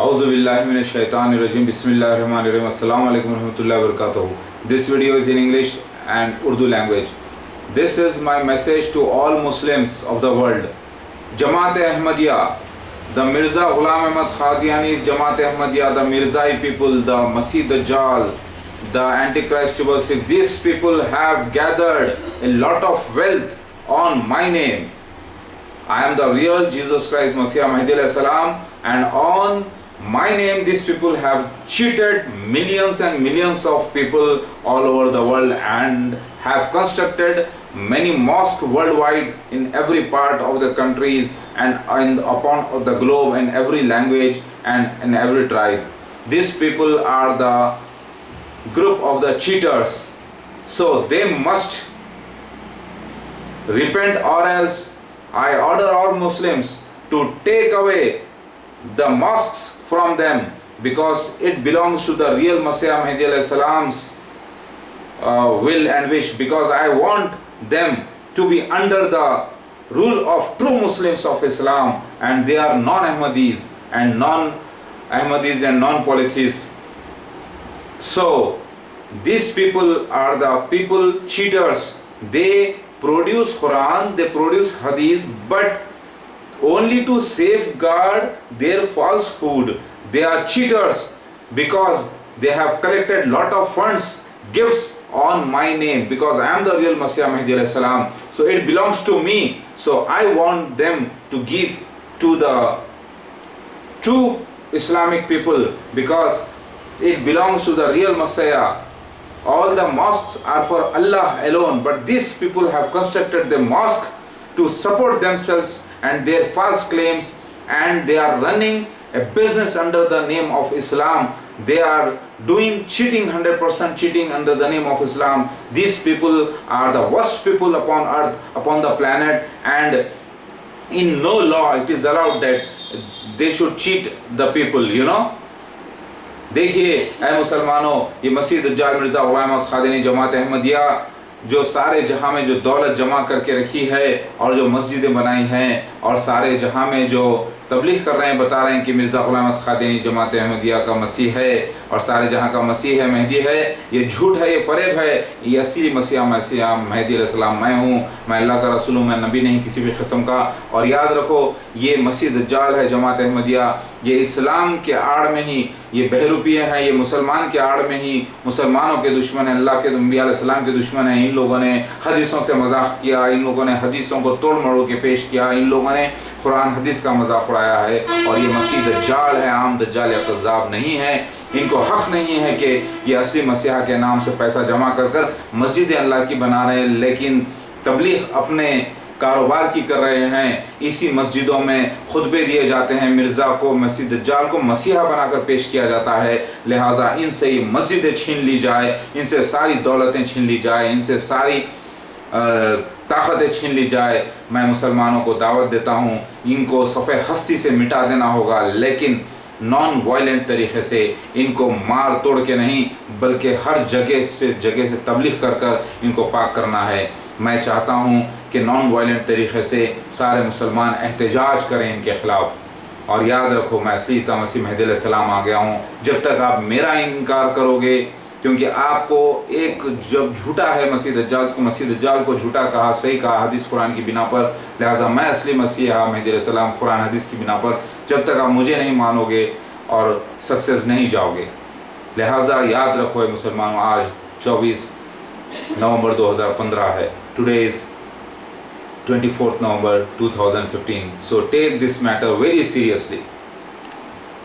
Auzu billahi minash shaitanir rajim. Bismillahir rahmanir rahim. Assalamu alaikum warahmatullahi wabarakatuh. This video is in English and Urdu language. This is my message to all Muslims of the world. Jamaat-e-Ahmadiyya, the Mirza Ghulam Ahmad Qadiani's Jamaat-e-Ahmadiyya, the Mirzai people, the Masih Dajjal, the Antichrist Tibusif, these people have gathered a lot of wealth on my name. I am the real Jesus Christ Messiah Mahdi alayhi salam, and on my name these people have cheated millions and millions of people all over the world and have constructed many mosques worldwide in every part of the countries and upon the globe, in every language and in every tribe. These people are the group of the cheaters, so they must repent, or else I order all Muslims to take away the mosques from them, because it belongs to the real Messiah Mahdi alayhi salam's will and wish, because I want them to be under the rule of true Muslims of Islam, and they are non-Ahmadis and non-polytheists. So these people are the people cheaters. They produce Quran, they produce Hadith, but only to safeguard their falsehood. They are cheaters because they have collected lot of funds, gifts on my name, because I am the real Messiah Mahdi alayhi salam. So it belongs to me. So I want them to give to the true Islamic people, because it belongs to the real Messiah. All the mosques are for Allah alone, but these people have constructed the mosque to support themselves and their false claims, and they are running a business under the name of Islam. They are doing cheating, 100% cheating under the name of Islam. These people are the worst people upon earth, upon the planet, and in no law it is allowed that they should cheat the people, you know. دیکھیے اے مسلمانوں، یہ مسیح دجال مرزا غلام احمد قادیانی جماعت احمدیہ جو سارے جہاں میں جو دولت جمع کر کے رکھی ہے اور جو مسجدیں بنائی ہیں اور سارے جہاں میں جو تبلیغ کر رہے ہیں، بتا رہے ہیں کہ مرزا غلام احمد قادیانی جماعت احمدیہ کا مسیح ہے اور سارے جہاں کا مسیح ہے، مہدی ہے، یہ جھوٹ ہے، یہ فریب ہے. یہ اصلی مسیح مہدی علیہ السلام میں ہوں. میں اللہ کا رسول ہوں، میں نبی نہیں کسی بھی قسم کا. اور یاد رکھو، یہ مسیح دجال ہے جماعت احمدیہ، یہ اسلام کے آڑ میں ہی یہ بہروپیے ہیں، یہ مسلمان کے آڑ میں ہی مسلمانوں کے دشمن ہیں، اللہ کے انبیاء علیہ السلام کے دشمن ہیں. ان لوگوں نے حدیثوں سے مذاق کیا، ان لوگوں نے حدیثوں کو توڑ مروڑ کے پیش کیا، ان لوگوں نے قرآن حدیث کا مذاق اڑایا ہے. اور یہ مسیح دجال ہے، عام دجال یا کذاب نہیں ہے. ان کو حق نہیں ہے کہ یہ اصلی مسیح کے نام سے پیسہ جمع کر کر مسجد اللہ کی بنا رہے ہیں، لیکن تبلیغ اپنے کاروبار کی کر رہے ہیں. اسی مسجدوں میں خطبے دیے جاتے ہیں، مرزا کو، مسیح دجال کو مسیحا بنا کر پیش کیا جاتا ہے. لہٰذا ان سے یہ مسجدیں چھین لی جائے، ان سے ساری دولتیں چھین لی جائے، ان سے ساری طاقتیں چھین لی جائے. میں مسلمانوں کو دعوت دیتا ہوں، ان کو صفحہ ہستی سے مٹا دینا ہوگا، لیکن نان وائلنٹ طریقے سے، ان کو مار توڑ کے نہیں، بلکہ ہر جگہ سے تبلیغ کر کر ان کو پاک کرنا ہے. میں چاہتا ہوں کہ نان وائلنٹ طریقے سے سارے مسلمان احتجاج کریں ان کے خلاف. اور یاد رکھو، میں اصلی عیسیٰ مسیح مہدی علیہ السلام آ گیا ہوں. جب تک آپ میرا انکار کرو گے، کیونکہ آپ کو ایک جب جھوٹا ہے مسیح دجال کو جھوٹا کہا، صحیح کہا حدیث قرآن کی بنا پر. لہٰذا میں اصلی مسیح مہدی علیہ السلام قرآن حدیث کی بنا پر، جب تک آپ مجھے نہیں مانو گے اور سکسیس نہیں جاؤ گے. لہٰذا یاد رکھو اے مسلمانوں، آج 24 نومبر 2015 ہے. Today is 24 November 2015. So take this matter very seriously.